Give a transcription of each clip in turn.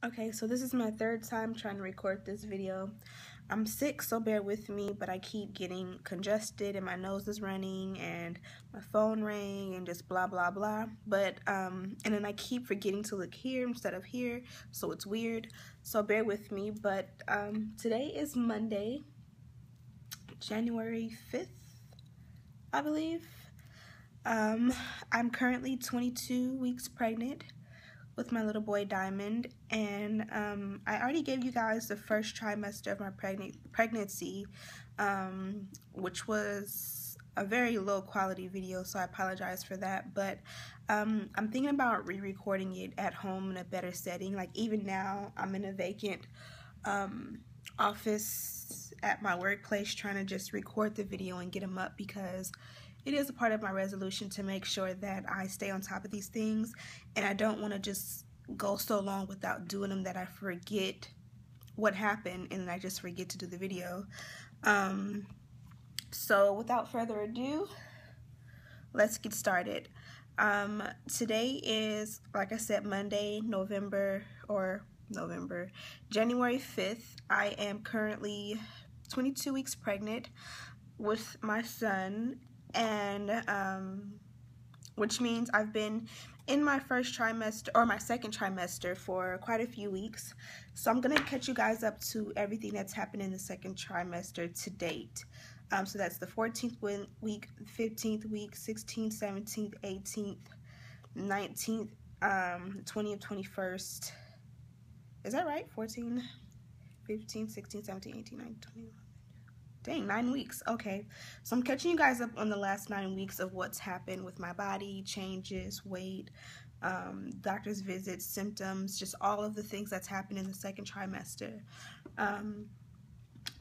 Okay, so this is my third time trying to record this video. I'm sick, so bear with me, but I keep getting congested and my nose is running and my phone rang and just blah blah blah. And then I keep forgetting to look here instead of here, so it's weird. So bear with me, but today is Monday, January 5th, I believe. I'm currently 22 weeks pregnant with my little boy Diamond, and I already gave you guys the first trimester of my pregnancy, which was a very low quality video, so I apologize for that. But I'm thinking about re-recording it at home in a better setting. Like, even now I'm in a vacant office at my workplace trying to just record the video and get them up, because it is a part of my resolution to make sure that I stay on top of these things, and I don't want to just go so long without doing them that I forget what happened and I just forget to do the video. So without further ado, let's get started. Today is, like I said, Monday, January 5th. I am currently 22 weeks pregnant with my son, and which means I've been in my first trimester, or my second trimester, for quite a few weeks. So I'm gonna catch you guys up to everything that's happened in the second trimester to date. So that's the 14th week, 15th week, 16th, 17th, 18th, 19th, 20th, 21st. Is that right? 14, 15, 16, 17, 18, 19, 20. Dang, 9 weeks. Okay, so I'm catching you guys up on the last 9 weeks of what's happened with my body, changes, weight, doctor's visits, symptoms, just all of the things that's happened in the second trimester.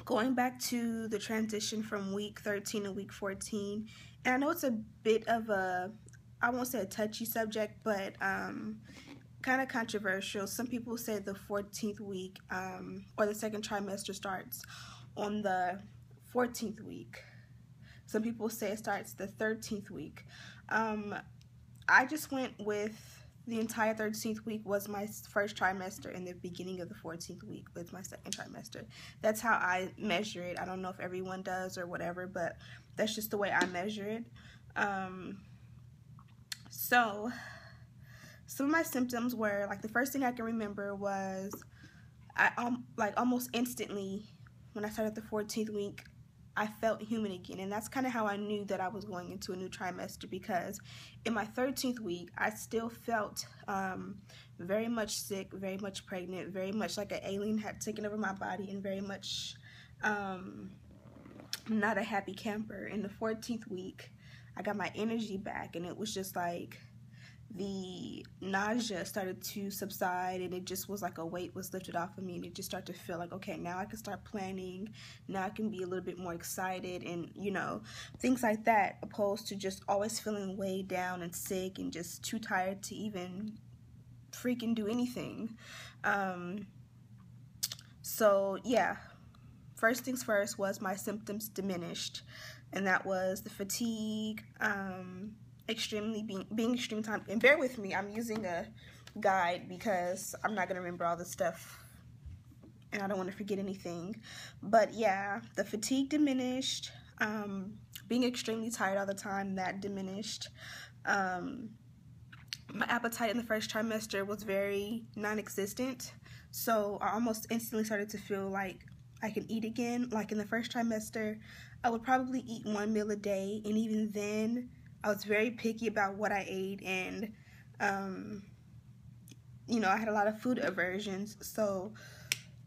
Going back to the transition from week 13 to week 14, and I know it's a bit of a, I won't say a touchy subject, but kind of controversial. Some people say the 14th week, or the second trimester, starts on the 14th week. Some people say it starts the 13th week. I just went with the entire 13th week was my first trimester, and the beginning of the 14th week was my second trimester. That's how I measure it. I don't know if everyone does or whatever, but that's just the way I measure it. So some of my symptoms were, like, the first thing I can remember was like almost instantly when I started the 14th week, I felt human again, and that's kind of how I knew that I was going into a new trimester, because in my 13th week, I still felt very much sick, very much pregnant, very much like an alien had taken over my body, and very much not a happy camper. In the 14th week, I got my energy back, and it was just like the nausea started to subside, and it just was like a weight was lifted off of me, and it just started to feel like, okay, now I can start planning, now I can be a little bit more excited, and you know, things like that, opposed to just always feeling weighed down and sick and just too tired to even freaking do anything. So yeah, first things first was my symptoms diminished, and that was the fatigue, being extreme time. And bear with me, I'm using a guide because I'm not gonna remember all the stuff and I don't want to forget anything. But yeah, the fatigue diminished, being extremely tired all the time, that diminished. My appetite in the first trimester was very non-existent, so I almost instantly started to feel like I can eat again. Like, in the first trimester, I would probably eat 1 meal a day, and even then I was very picky about what I ate, and you know, I had a lot of food aversions. So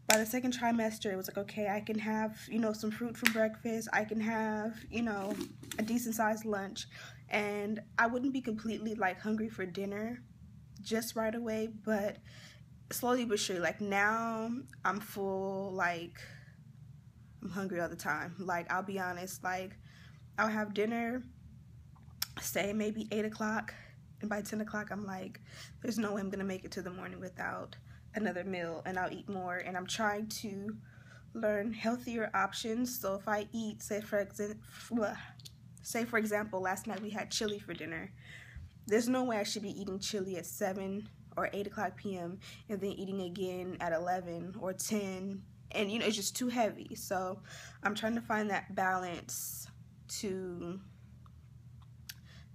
by the second trimester, it was like, okay, I can have, you know, some fruit for breakfast, I can have, you know, a decent sized lunch, and I wouldn't be completely like hungry for dinner just right away, but slowly but surely, like now I'm full, like I'm hungry all the time. Like, I'll be honest, like I'll have dinner, say maybe 8 o'clock, and by 10 o'clock I'm like, there's no way I'm gonna make it to the morning without another meal, and I'll eat more. And I'm trying to learn healthier options. So if I eat, say for example, last night we had chili for dinner, there's no way I should be eating chili at 7 or 8 o'clock p.m. and then eating again at 11 or 10, and it's just too heavy. So I'm trying to find that balance to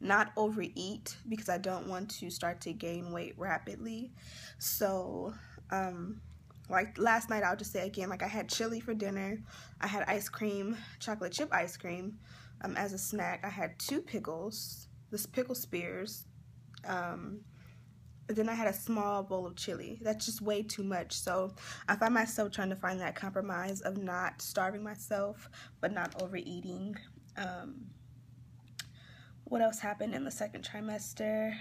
not overeat, because I don't want to start to gain weight rapidly. So like last night, I'll just say again, like I had chili for dinner, I had ice cream, chocolate chip ice cream as a snack. I had 2 pickles, this pickle spears, then I had a small bowl of chili. That's just way too much. So I find myself trying to find that compromise of not starving myself but not overeating. What else happened in the second trimester?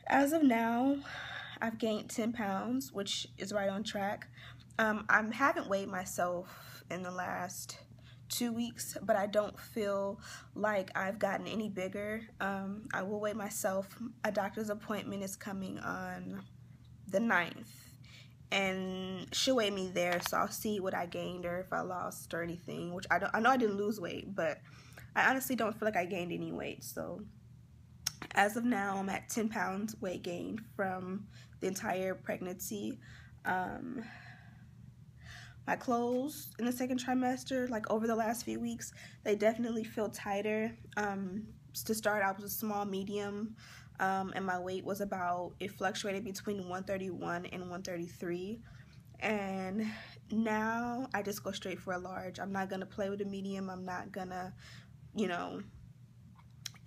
As of now, I've gained 10 pounds, which is right on track. I haven't weighed myself in the last 2 weeks, but I don't feel like I've gotten any bigger. I will weigh myself. A doctor's appointment is coming on the 9th, and she'll weigh me there, so I'll see what I gained or if I lost or anything, which I know I didn't lose weight, but I honestly don't feel like I gained any weight. So as of now, I'm at 10 pounds weight gain from the entire pregnancy. My clothes in the second trimester, like over the last few weeks, they definitely feel tighter. To start, I was a small medium, and my weight was it fluctuated between 131 and 133. And now I just go straight for a large. I'm not gonna play with a medium. I'm not gonna,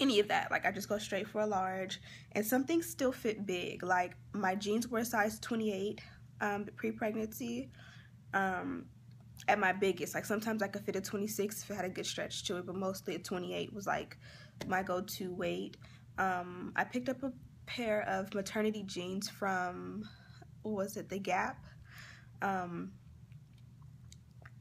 any of that. Like, I just go straight for a large. And some things still fit big. Like, my jeans were a size 28 pre-pregnancy. At my biggest, like sometimes I could fit a 26 if it had a good stretch to it, but mostly a 28 was like my go-to weight. I picked up a pair of maternity jeans from, what was it, The Gap.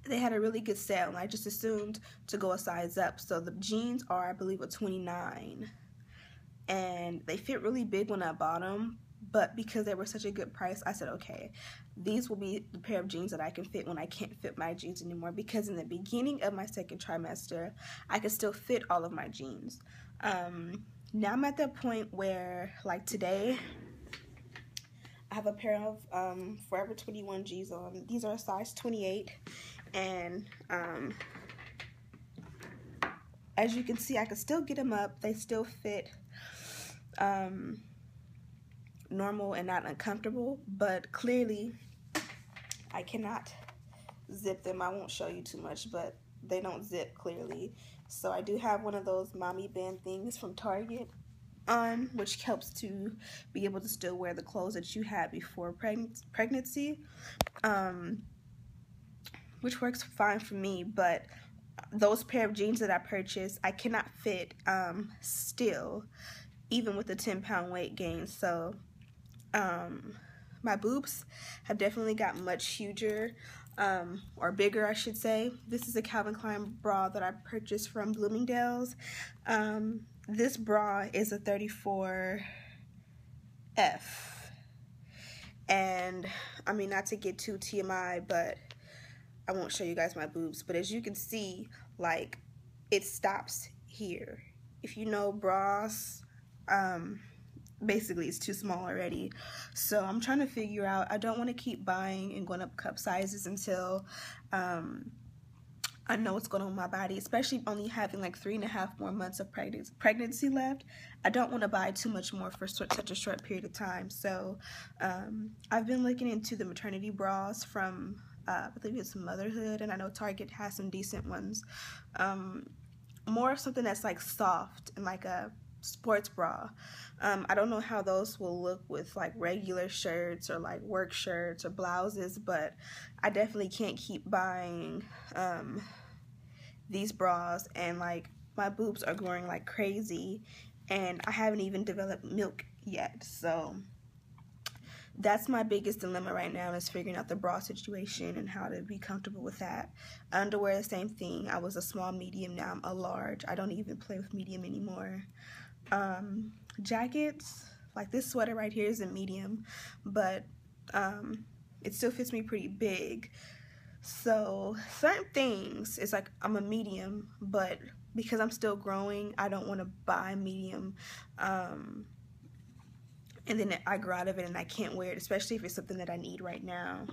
They had a really good sale, and I just assumed to go a size up. So the jeans are, I believe, a 29, and they fit really big when I bought them, but because they were such a good price, I said, okay, these will be the pair of jeans that I can fit when I can't fit my jeans anymore, because in the beginning of my second trimester, I could still fit all of my jeans. Now I'm at that point where, like today, I have a pair of Forever 21 G's on. These are a size 28, and as you can see, I can still get them up. They still fit normal and not uncomfortable, but clearly I cannot zip them. I won't show you too much, but they don't zip clearly. So I do have one of those mommy band things from Target on, which helps to be able to still wear the clothes that you had before pregnancy, which works fine for me. But those pair of jeans that I purchased, I cannot fit still, even with the 10-pound weight gain. So my boobs have definitely gotten much huger, or bigger, I should say. This is a Calvin Klein bra that I purchased from Bloomingdale's. This bra is a 34F, and I mean, not to get too TMI, but I won't show you guys my boobs, but as you can see, like, it stops here. If you know bras, basically it's too small already. So I'm trying to figure out, I don't want to keep buying and going up cup sizes until I know what's going on with my body, especially only having like 3.5 more months of pregnancy left. I don't want to buy too much more for such a short period of time. So I've been looking into the maternity bras from I believe it's Motherhood, and I know Target has some decent ones. More of something that's like soft and like a sports bra. I don't know how those will look with like regular shirts or like work shirts or blouses, but I definitely can't keep buying these bras, and like my boobs are growing like crazy, and I haven't even developed milk yet. So that's my biggest dilemma right now, is figuring out the bra situation and how to be comfortable with that. Underwear, the same thing. I was a small medium, now I'm a large. I don't even play with medium anymore. Jackets, like this sweater right here is a medium, but it still fits me pretty big. So certain things, it's like I'm a medium, but because I'm still growing, I don't want to buy medium and then I grow out of it and I can't wear it, especially if it's something that I need right now.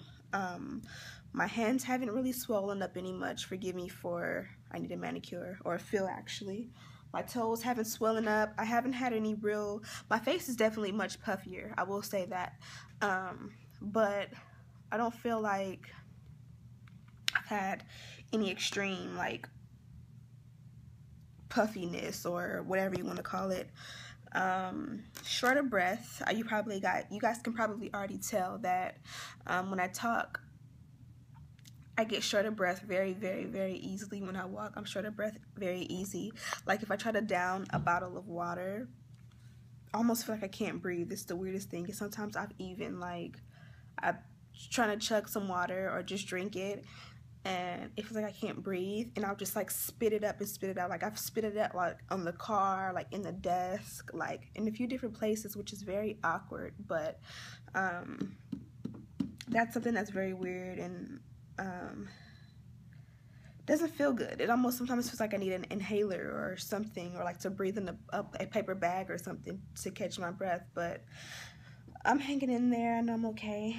My hands haven't really swollen up any much. Forgive me for, I need a manicure, or a fill actually. My toes haven't swollen up. I haven't had any real, my face is definitely much puffier, I will say that. But I don't feel like I've had any extreme like puffiness or whatever you want to call it. Short of breath. You guys can probably already tell that when I talk, I get short of breath very, very, very easily. When I walk, I'm short of breath very easy. Like if I try to down a bottle of water, I almost feel like I can't breathe. It's the weirdest thing. And sometimes I'm trying to chug some water or just drink it, and it feels like I can't breathe, and I'll just like spit it up and spit it out. Like I've spit it out like on the car, like in the desk, like in a few different places, which is very awkward, but that's something that's very weird and doesn't feel good. It almost sometimes feels like I need an inhaler or something, or like to breathe in a paper bag or something to catch my breath, but I'm hanging in there and I'm okay.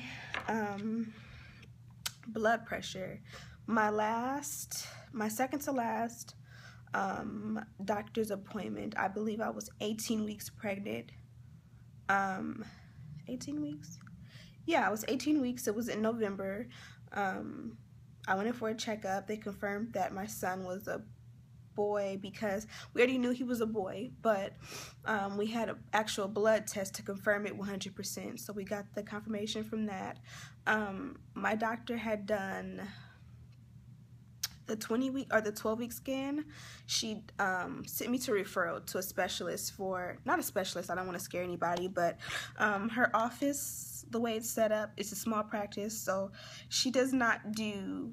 Blood pressure. My second to last doctor's appointment, I believe I was 18 weeks pregnant. 18 weeks? Yeah, I was 18 weeks. It was in November. I went in for a checkup. They confirmed that my son was a boy because we already knew he was a boy, but we had an actual blood test to confirm it 100%. So we got the confirmation from that. My doctor had done the 20-week or the 12-week scan. She sent me to referral to a specialist for, not a specialist, I don't want to scare anybody, but her office, the way it's set up, it's a small practice, so she does not do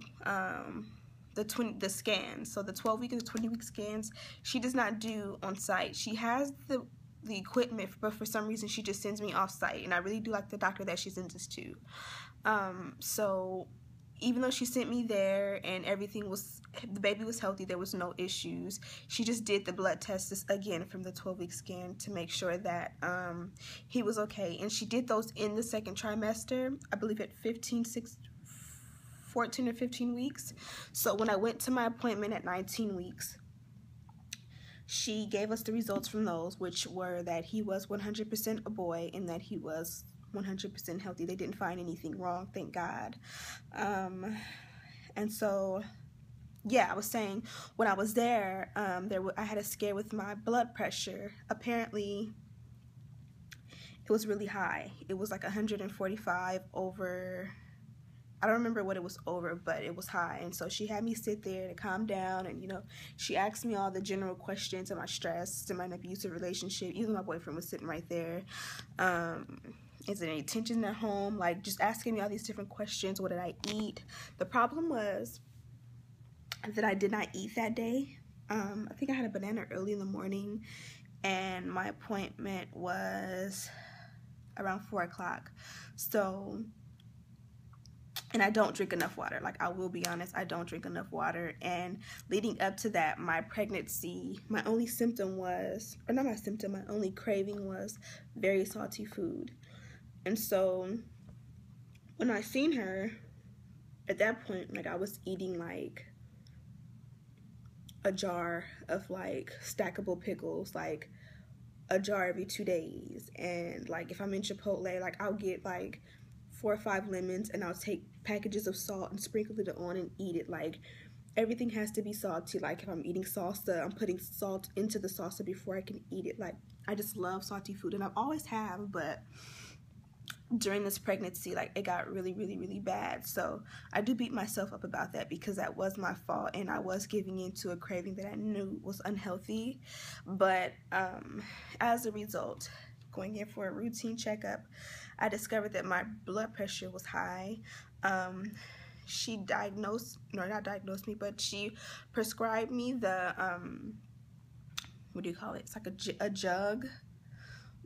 the scans. So the 12-week and the 20-week scans, she does not do on site. She has the equipment, but for some reason she just sends me off site, and I really do like the doctor that she sends us to. So even though she sent me there and the baby was healthy, there was no issues, she just did the blood tests again from the 12-week scan to make sure that he was okay. And she did those in the second trimester, I believe at 14 or 15 weeks. So when I went to my appointment at 19 weeks, she gave us the results from those, which were that he was 100% a boy and that he was 100% healthy. They didn't find anything wrong, thank God. And so, yeah, I was saying when I was there, I had a scare with my blood pressure. Apparently, it was really high. It was like 145 over, I don't remember what it was over, but it was high. And so she had me sit there to calm down, and she asked me all the general questions. Am I stressed? Am I in an abusive relationship? Even my boyfriend was sitting right there. Is there any tension at home? Like, just asking me all these different questions. What did I eat? The problem was that I did not eat that day. I think I had a banana early in the morning, and my appointment was around 4 o'clock. So, and I don't drink enough water. Like, I will be honest, I don't drink enough water. And leading up to that, my pregnancy, my only symptom was, or not my symptom, my only craving was very salty food. And so when I seen her, at that point, like, I was eating like a jar of like stackable pickles, like a jar every 2 days. And like, if I'm in Chipotle, like, I'll get like 4 or 5 lemons, and I'll take packages of salt and sprinkle it on and eat it. Like, everything has to be salty. Like, if I'm eating salsa, I'm putting salt into the salsa before I can eat it. Like, I just love salty food, and I always have, but during this pregnancy, like, it got really, really, really bad. So I do beat myself up about that, because that was my fault, and I was giving into a craving that I knew was unhealthy. But as a result, going in for a routine checkup, I discovered that my blood pressure was high. She she prescribed me the, what do you call it? It's like a jug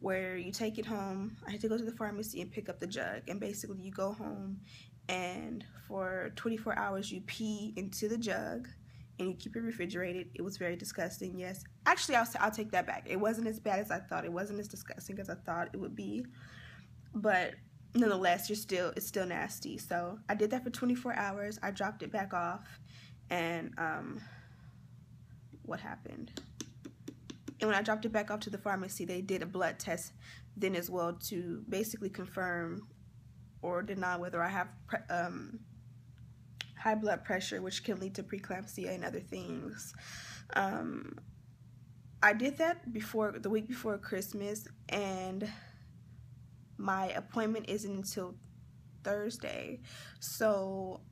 where you take it home. I had to go to the pharmacy and pick up the jug, and basically you go home, and for 24 hours you pee into the jug, and you keep it refrigerated. It was very disgusting, yes. Actually, I'll take that back. It wasn't as bad as I thought. It wasn't as disgusting as I thought it would be. But nonetheless, it's still nasty. So I did that for 24 hours. I dropped it back off. And what happened? And when I dropped it back off to the pharmacy, they did a blood test then as well to basically confirm or deny whether I have high blood pressure, which can lead to preeclampsia and other things. I did that the week before Christmas, and my appointment isn't until Thursday. So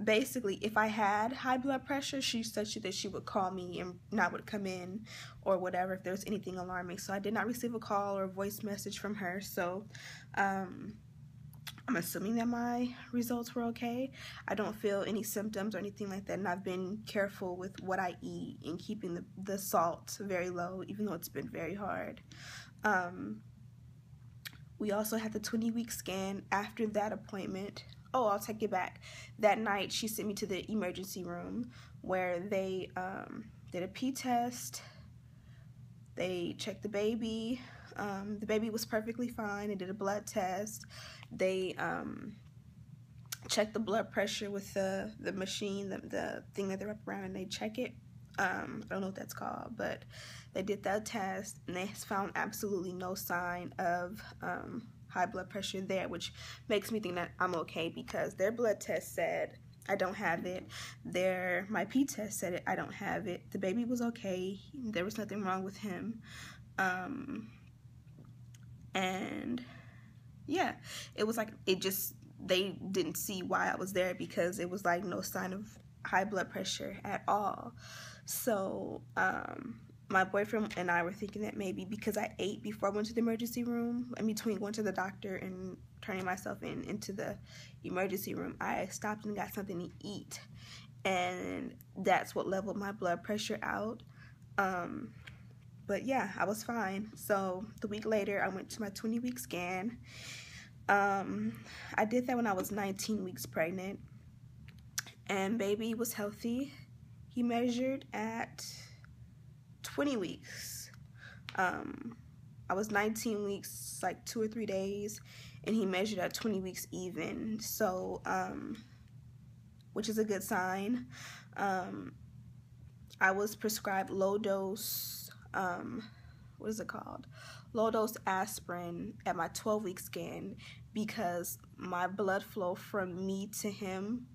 basically, if I had high blood pressure, she said that she would call me and not would come in or whatever if there was anything alarming. So I did not receive a call or a voice message from her. So I'm assuming that my results were okay. I don't feel any symptoms or anything like that, and I've been careful with what I eat and keeping the salt very low, even though it's been very hard. We also had the 20-week scan after that appointment. Oh, I'll take it back. That night, she sent me to the emergency room where they did a pee test. They checked the baby. The baby was perfectly fine. They did a blood test. They checked the blood pressure with the machine, the thing that they wrap around and they check it. I don't know what that's called, but they did that test and they found absolutely no sign of high blood pressure there, which makes me think that I'm okay because their blood test said I don't have it. My pee test said I don't have it. The baby was okay. There was nothing wrong with him. And yeah, it was like they didn't see why I was there because it was like no sign of high blood pressure at all. So my boyfriend and I were thinking that maybe because I ate before I went to the emergency room, in between going to the doctor and turning myself into the emergency room, I stopped and got something to eat, and that's what leveled my blood pressure out. But yeah, I was fine. So the week later, I went to my 20-week scan. I did that when I was 19 weeks pregnant, and baby was healthy. He measured at 20 weeks. I was 19 weeks, like 2 or 3 days, and he measured at 20 weeks even. So, which is a good sign. I was prescribed low dose, what is it called? Low dose aspirin at my 12-week scan because my blood flow from me to him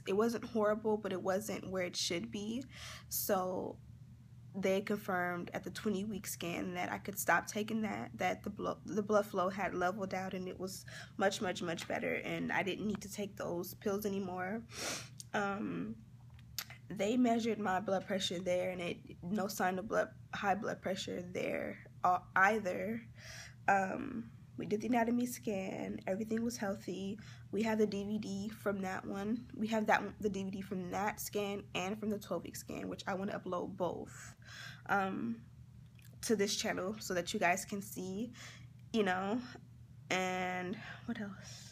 it wasn't horrible, but it wasn't where it should be. So they confirmed at the 20-week scan that I could stop taking that the blood flow had leveled out and it was much, much, much better, and I didn't need to take those pills anymore. They measured my blood pressure there, and no sign of high blood pressure there either. We did the anatomy scan. Everything was healthy. We have the DVD from that one. We have the DVD from that scan and from the 12-week scan, which I want to upload both to this channel so that you guys can see, you know. And what else?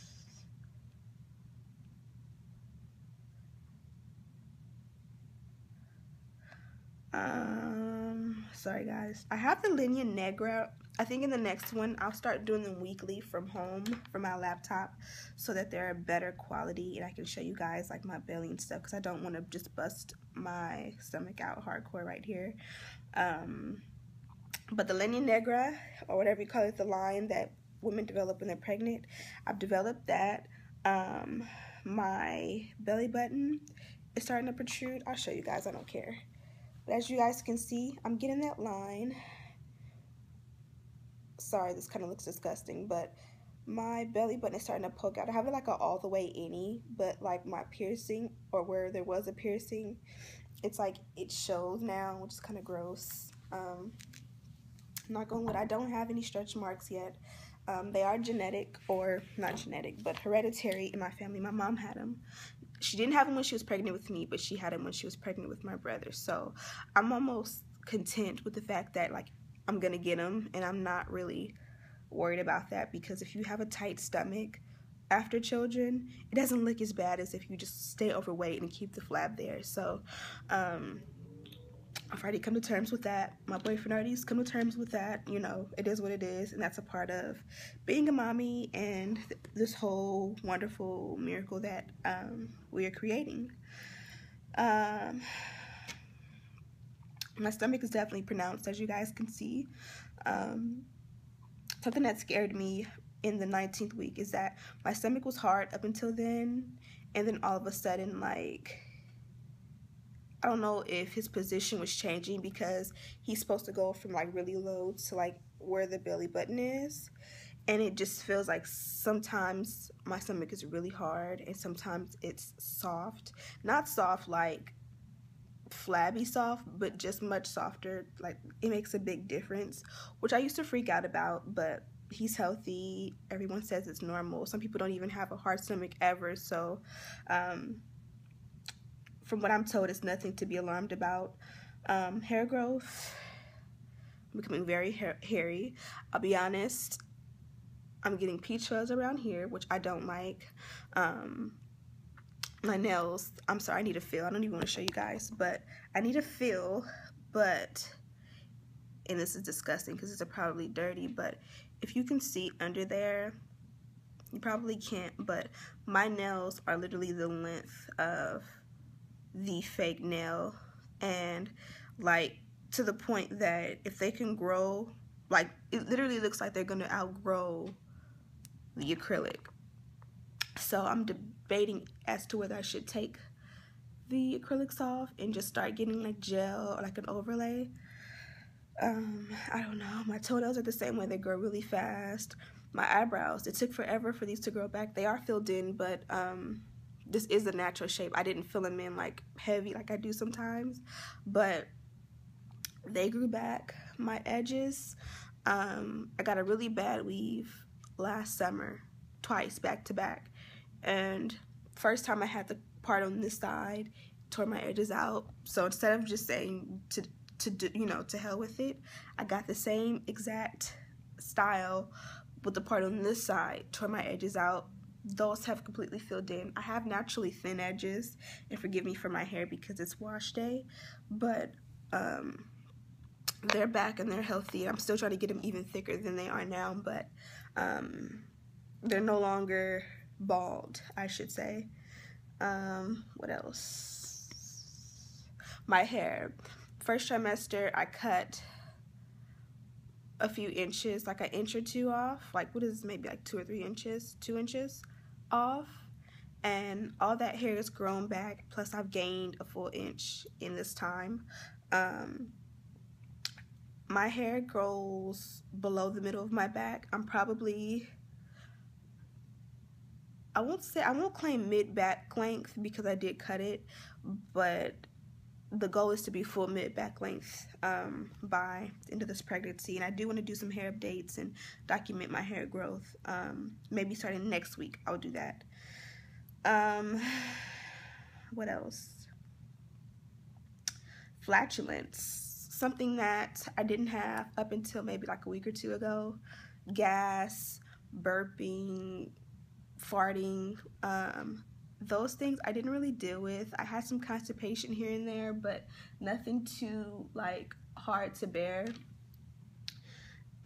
Sorry guys. I have the Linea Negra. I think in the next one, I'll start doing them weekly from home, from my laptop, so that they're better quality and I can show you guys like my belly and stuff, because I don't want to just bust my stomach out hardcore right here. But the Linea Negra, or whatever you call it, the line that women develop when they're pregnant, I've developed that. My belly button is starting to protrude. I'll show you guys, I don't care. But as you guys can see, I'm getting that line. Sorry, this kind of looks disgusting, but my belly button is starting to poke out. I have it like all the way any, but like my piercing, or where there was a piercing, it's like it shows now, which is kind of gross. Knock on wood, I don't have any stretch marks yet. They are genetic, or not genetic, but hereditary in my family. My mom had them. She didn't have them when she was pregnant with me, but she had them when she was pregnant with my brother. So I'm almost content with the fact that like I'm gonna get them, and I'm not really worried about that, because if you have a tight stomach, after children, it doesn't look as bad as if you just stay overweight and keep the flab there. So I've already come to terms with that. My boyfriend already come to terms with that. You know, it is what it is, and that's a part of being a mommy and this whole wonderful miracle that we are creating. My stomach is definitely pronounced, as you guys can see. Something that scared me in the 19th week is that my stomach was hard up until then, and then all of a sudden, like, I don't know if his position was changing because he's supposed to go from like really low to like where the belly button is, and it just feels like sometimes my stomach is really hard and sometimes it's soft. Not soft like flabby soft, but just much softer. Like, it makes a big difference, which I used to freak out about, but he's healthy. Everyone says it's normal. Some people don't even have a hard stomach ever, so from what I'm told, it's nothing to be alarmed about. Hair growth, I'm becoming very hairy. I'll be honest, I'm getting peach fuzz around here, which I don't like. My nails, I'm sorry, I need a feel. I don't even want to show you guys, but I need a feel, but, and this is disgusting because it's probably dirty, but if you can see under there, you probably can't, but my nails are literally the length of the fake nail, and like to the point that if they can grow, like it literally looks like they're gonna outgrow the acrylic. So I'm debating as to whether I should take the acrylics off and just start getting like gel or like an overlay. I don't know. My toenails are the same way. They grow really fast. My eyebrows, it took forever for these to grow back. They are filled in, but this is the natural shape. I didn't fill them in like heavy like I do sometimes, but they grew back. My edges, I got a really bad weave last summer, twice back to back, and first time I had the part on this side, tore my edges out. So instead of just saying to do, you know, to hell with it, I got the same exact style with the part on this side, tore my edges out. Those have completely filled in. I have naturally thin edges, and forgive me for my hair because it's wash day, but they're back and they're healthy. I'm still trying to get them even thicker than they are now, but they're no longer bald, I should say. What else? My hair. First trimester, I cut a few inches, like an inch or two off. Like, what is maybe like 2 or 3 inches? 2 inches off. And all that hair is grown back, plus I've gained a full inch in this time. My hair grows below the middle of my back. I'm probably, I won't claim mid-back length because I did cut it, but the goal is to be full mid-back length by the end of this pregnancy. And I do want to do some hair updates and document my hair growth. Maybe starting next week, I'll do that. What else? Flatulence. Something that I didn't have up until maybe like a week or two ago. Gas, burping, farting, those things I didn't really deal with. I had some constipation here and there, but nothing too like hard to bear.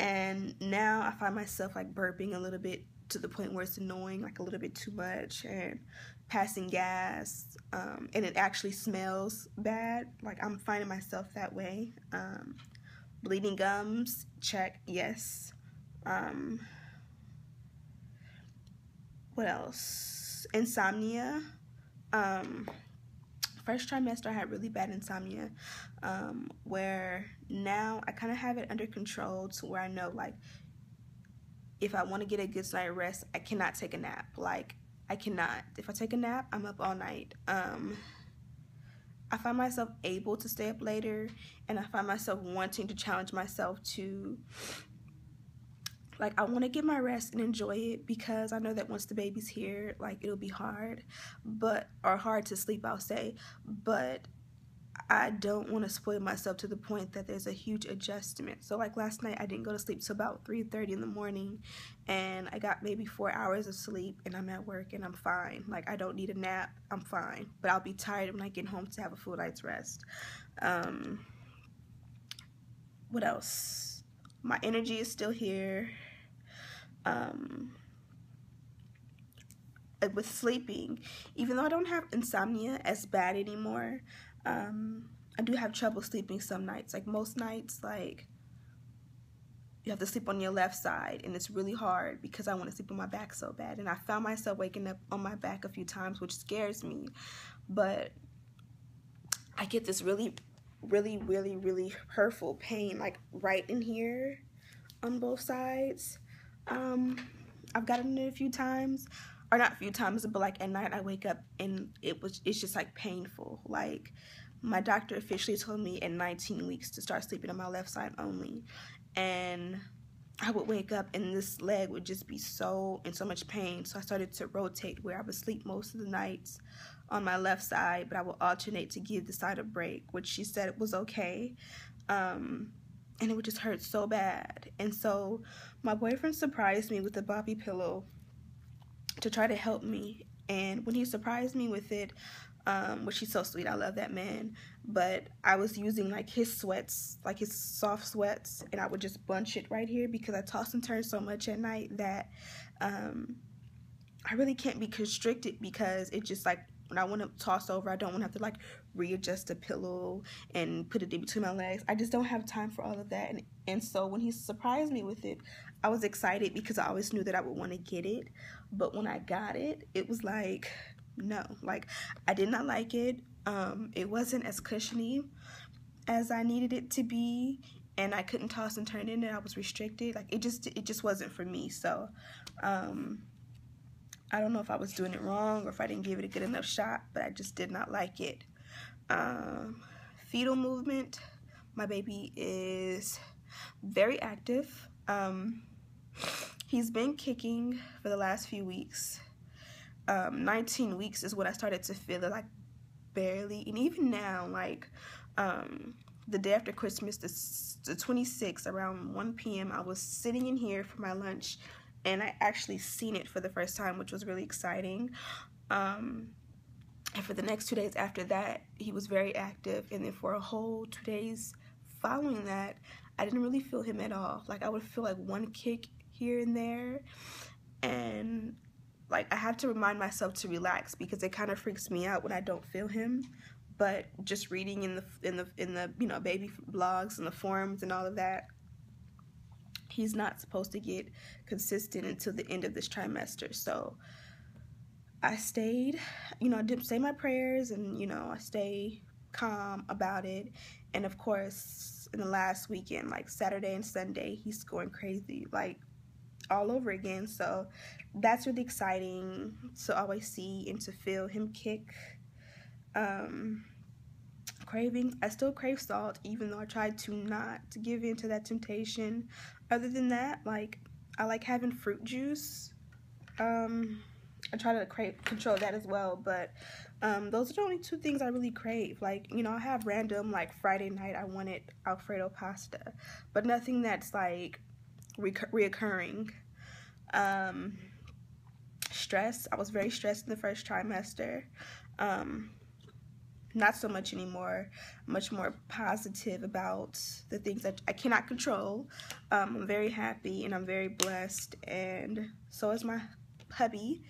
And now I find myself like burping a little bit to the point where it's annoying, like a little bit too much, and passing gas, and it actually smells bad. Like, I'm finding myself that way. Bleeding gums, check, yes. What else? Insomnia. First trimester I had really bad insomnia, where now I kind of have it under control to where I know, like, if I want to get a good night's rest, I cannot take a nap. Like, I cannot. If I take a nap, I'm up all night. I find myself able to stay up later, and I find myself wanting to challenge myself to, like, I want to get my rest and enjoy it, because I know that once the baby's here, like, it'll be hard, or hard to sleep, I'll say, but I don't want to spoil myself to the point that there's a huge adjustment. So like last night I didn't go to sleep till about 3:30 in the morning, and I got maybe 4 hours of sleep, and I'm at work and I'm fine. Like I don't need a nap, I'm fine. But I'll be tired when I get home to have a full night's rest. What else? My energy is still here. With sleeping, even though I don't have insomnia as bad anymore, I do have trouble sleeping some nights. Like most nights, like you have to sleep on your left side, and it's really hard because I want to sleep on my back so bad. And I found myself waking up on my back a few times, which scares me. But I get this really hurtful pain, like right in here on both sides. I've gotten it a few times, or not a few times, but like at night I wake up and it's just like painful. Like my doctor officially told me at 19 weeks to start sleeping on my left side only, and I would wake up and this leg would just be in so much pain. So I started to rotate, where I would sleep most of the nights on my left side, but I would alternate to give the side a break, which she said it was okay. And it would just hurt so bad. And so my boyfriend surprised me with a bobby pillow to try to help me. And when he surprised me with it, which he's so sweet, I love that man, but I was using like his sweats, like his soft sweats, and I would just bunch it right here because I toss and turn so much at night that I really can't be constricted, because it just like when I want to toss over, I don't want to have to like readjust the pillow and put it in between my legs. I just don't have time for all of that. And so when he surprised me with it, I was excited because I always knew that I would want to get it. But when I got it, it was like, no, like I did not like it. It wasn't as cushiony as I needed it to be, and I couldn't toss and turn in it. I was restricted. Like it just wasn't for me. So I don't know if I was doing it wrong or if I didn't give it a good enough shot, but I just did not like it. Fetal movement, my baby is very active. He's been kicking for the last few weeks. 19 weeks is when I started to feel it, like barely. And even now, like the day after Christmas, the 26th, around 1 p.m., I was sitting in here for my lunch, and I actually seen it for the first time, which was really exciting. And for the next 2 days after that, he was very active. And then for a whole 2 days following that, I didn't really feel him at all. Like I would feel like one kick here and there. And like I have to remind myself to relax, because it kind of freaks me out when I don't feel him. But just reading in the you know, baby blogs and the forums and all of that, he's not supposed to get consistent until the end of this trimester. So I stayed, you know, I did say my prayers, and, you know, I stay calm about it. And of course, in the last weekend, like Saturday and Sunday, he's going crazy, like all over again. So that's really exciting to always see and to feel him kick. Cravings, I still crave salt, even though I tried to not give in to that temptation. Other than that, like I like having fruit juice. I try to control that as well, but those are the only two things I really crave. Like, you know, I have random, like Friday night I wanted Alfredo pasta, but nothing that's like reoccurring. Stress, I was very stressed in the first trimester. Not so much anymore. Much more positive about the things that I cannot control. I'm very happy and I'm very blessed, and so is my hubby,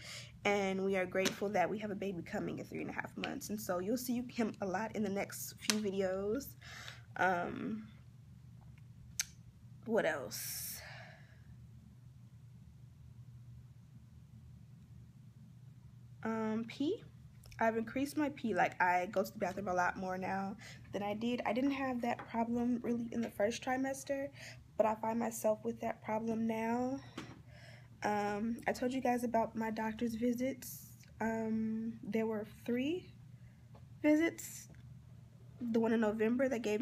and we are grateful that we have a baby coming in 3.5 months. And so you'll see him a lot in the next few videos. What else? Pee. I've increased my pee. Like I go to the bathroom a lot more now than I did. I didn't have that problem really in the first trimester, but I find myself with that problem now. I told you guys about my doctor's visits. There were 3 visits. The one in November that told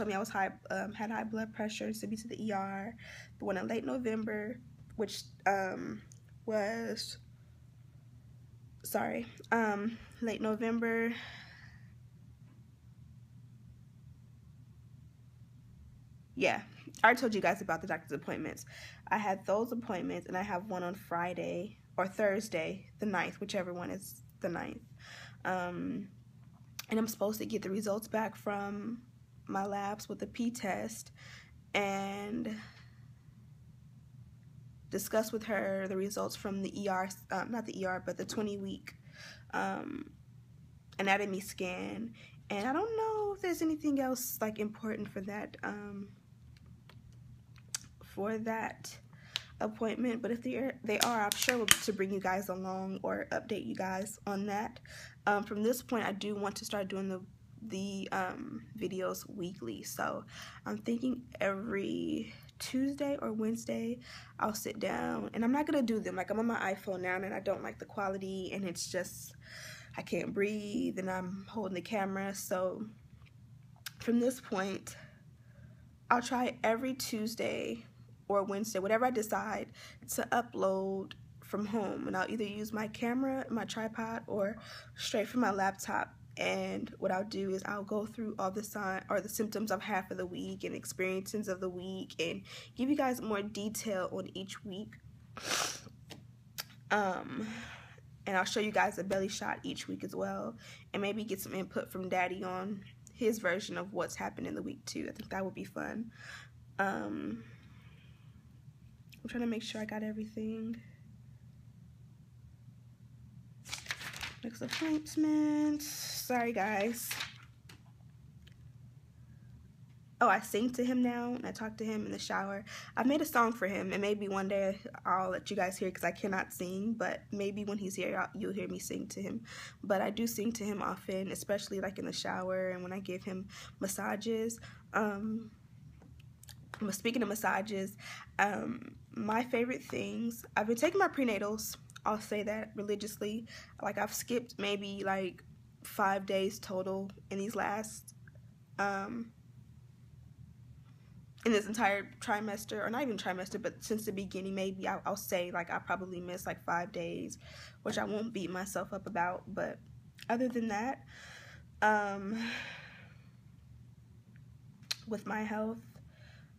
me I was had high blood pressure and sent me to the ER. The one in late November, which was late November, yeah, I already told you guys about the doctor's appointments. I had those appointments, and I have one on Friday or Thursday, the 9th, whichever one is the 9th. And I'm supposed to get the results back from my labs with the P test and discuss with her the results from the ER, not the ER, but the 20-week anatomy scan. And I don't know if there's anything else like important for that appointment, but if they are, I'm sure to bring you guys along or update you guys on that. From this point, I do want to start doing the videos weekly, so I'm thinking every Tuesday or Wednesday I'll sit down, and I'm not gonna do them like I'm on my iPhone now, and I don't like the quality, and it's just I can't breathe, and I'm holding the camera. So from this point, I'll try every Tuesday or Wednesday, whatever I decide, to upload from home, and I'll either use my camera, my tripod, or straight from my laptop. And what I'll do is I'll go through all the signs or the symptoms I've had for the week and experiences of the week, and give you guys more detail on each week. And I'll show you guys a belly shot each week as well, and maybe get some input from Daddy on his version of what's happened in the week too. I think that would be fun. I'm trying to make sure I got everything. Next appointment. Sorry, guys. Oh, I sing to him now, and I talk to him in the shower. I made a song for him, and maybe one day I'll let you guys hear because I cannot sing, but maybe when he's here, you'll hear me sing to him. But I do sing to him often, especially like in the shower and when I give him massages. Speaking of massages, my favorite things, I've been taking my prenatals, I'll say that religiously. Like, I've skipped maybe like 5 days total in these last, in this entire trimester, or not even trimester, but since the beginning. Maybe I'll say like I probably missed like 5 days, which I won't beat myself up about. But other than that, with my health,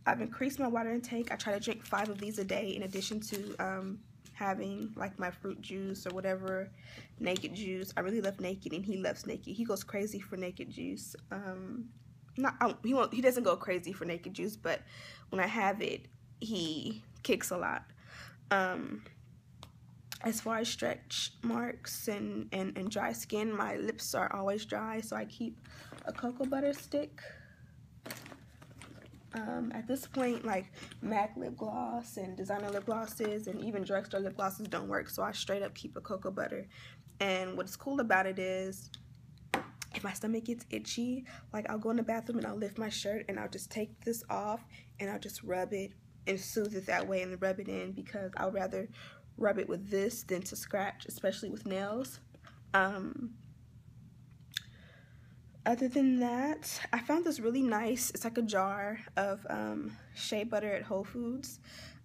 I've increased my water intake. I try to drink 5 of these a day, in addition to having like my fruit juice or whatever, naked juice. I really love naked, and he loves naked. He goes crazy for naked juice. He doesn't go crazy for naked juice, but when I have it, he kicks a lot. As far as stretch marks and dry skin, my lips are always dry, so I keep a cocoa butter stick. At this point, like MAC lip gloss and designer lip glosses and even drugstore lip glosses don't work, so I straight up keep a cocoa butter. And what's cool about it is, if my stomach gets itchy, like I'll go in the bathroom and I'll lift my shirt and I'll just take this off and I'll just rub it and soothe it that way and rub it in, because I'd rather rub it with this than to scratch, especially with nails. Other than that, I found this really nice, it's like a jar of shea butter at Whole Foods.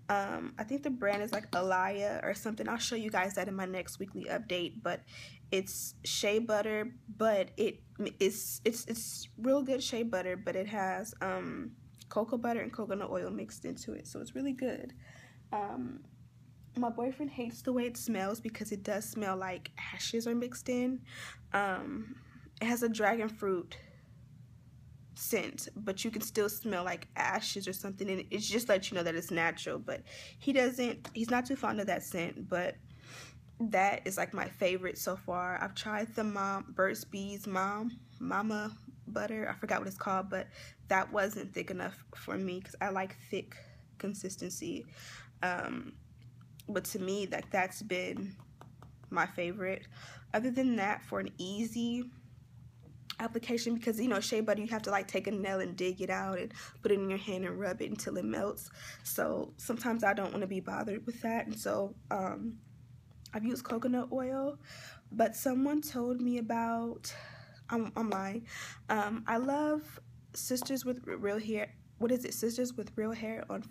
I think the brand is like Alaya or something. I'll show you guys that in my next weekly update, but it's shea butter, but it's real good shea butter, but it has cocoa butter and coconut oil mixed into it, so it's really good. My boyfriend hates the way it smells because it does smell like ashes are mixed in. It has a dragon fruit scent, but you can still smell like ashes or something, and it's just let you know that it's natural. But he's not too fond of that scent, but that is like my favorite so far. I've tried the Burt's Bees Mama butter, I forgot what it's called, but that wasn't thick enough for me because I like thick consistency. But to me, that's been my favorite. Other than that, for an easy application, because you know, shea butter, you have to like take a nail and dig it out and put it in your hand and rub it until it melts, so sometimes I don't want to be bothered with that, and so I've used coconut oil. But someone told me about, I'm lying, I love Sisters with Real Hair. What is it? Sisters with Real Hair on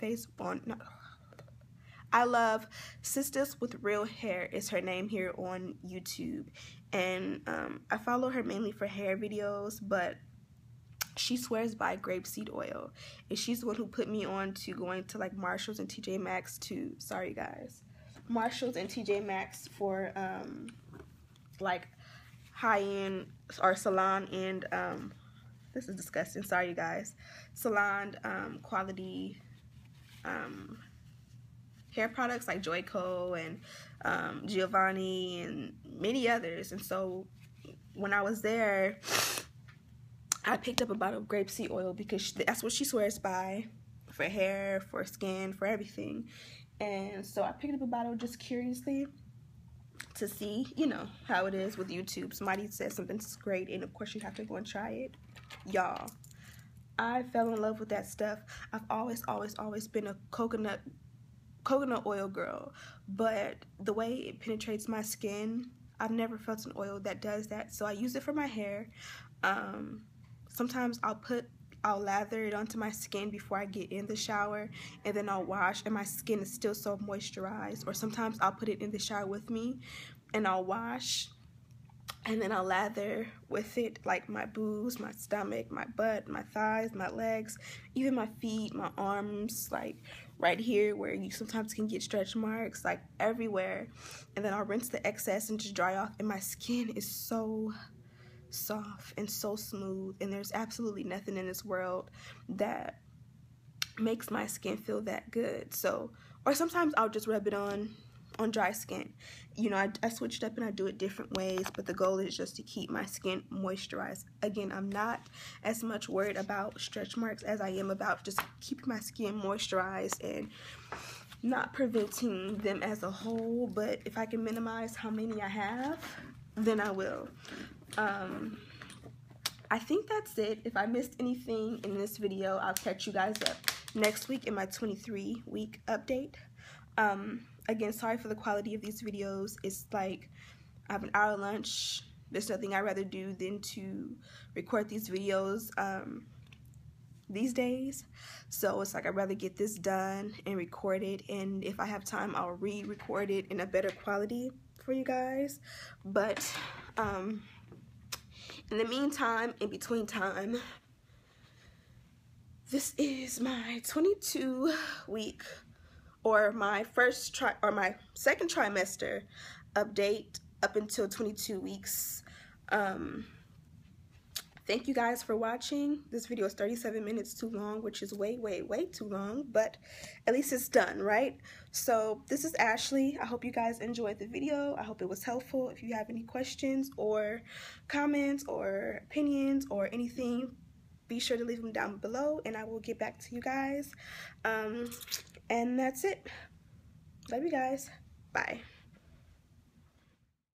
I love Sisters with Real Hair is her name here on YouTube, and I follow her mainly for hair videos, but she swears by grapeseed oil, and she's the one who put me on to going to like Marshalls and TJ Maxx to, sorry guys, Marshalls and TJ Maxx for like high-end or salon and this is disgusting, sorry you guys, salon quality hair products like Joico and Giovanni and many others. And so when I was there, I picked up a bottle of grapeseed oil because that's what she swears by for hair, for skin, for everything. And so I picked up a bottle just curiously to see, you know, how it is with YouTube. Somebody says something's great, and of course you have to go and try it. Y'all, I fell in love with that stuff. I've always been a coconut oil girl, but the way it penetrates my skin, I've never felt an oil that does that. So I use it for my hair. Sometimes I'll lather it onto my skin before I get in the shower, and then I'll wash, and my skin is still so moisturized. Or sometimes I'll put it in the shower with me, and I'll wash, and then I'll lather with it, like my boobs, my stomach, my butt, my thighs, my legs, even my feet, my arms, like right here where you sometimes can get stretch marks, like everywhere. And then I'll rinse the excess and just dry off, and my skin is so soft and so smooth, and there's absolutely nothing in this world that makes my skin feel that good. So, or sometimes I'll just rub it on dry skin. You know, I switched up and I do it different ways, but the goal is just to keep my skin moisturized. Again, I'm not as much worried about stretch marks as I am about just keeping my skin moisturized and not preventing them as a whole. But if I can minimize how many I have, then I will. I think that's it. If I missed anything in this video, I'll catch you guys up next week in my 23-week update. Again, sorry for the quality of these videos. It's like I have an hour lunch. There's nothing I'd rather do than to record these videos these days. So it's like I'd rather get this done and record it, and if I have time, I'll re-record it in a better quality for you guys. But in the meantime, in between time, this is my 22-week or my second trimester update up until 22 weeks. Thank you guys for watching. This video is 37 minutes too long, which is way too long, but at least it's done, right? So this is Ashley. I hope you guys enjoyed the video. I hope it was helpful. If you have any questions or comments or opinions or anything, be sure to leave them down below and I will get back to you guys. And that's it. Love you guys. Bye.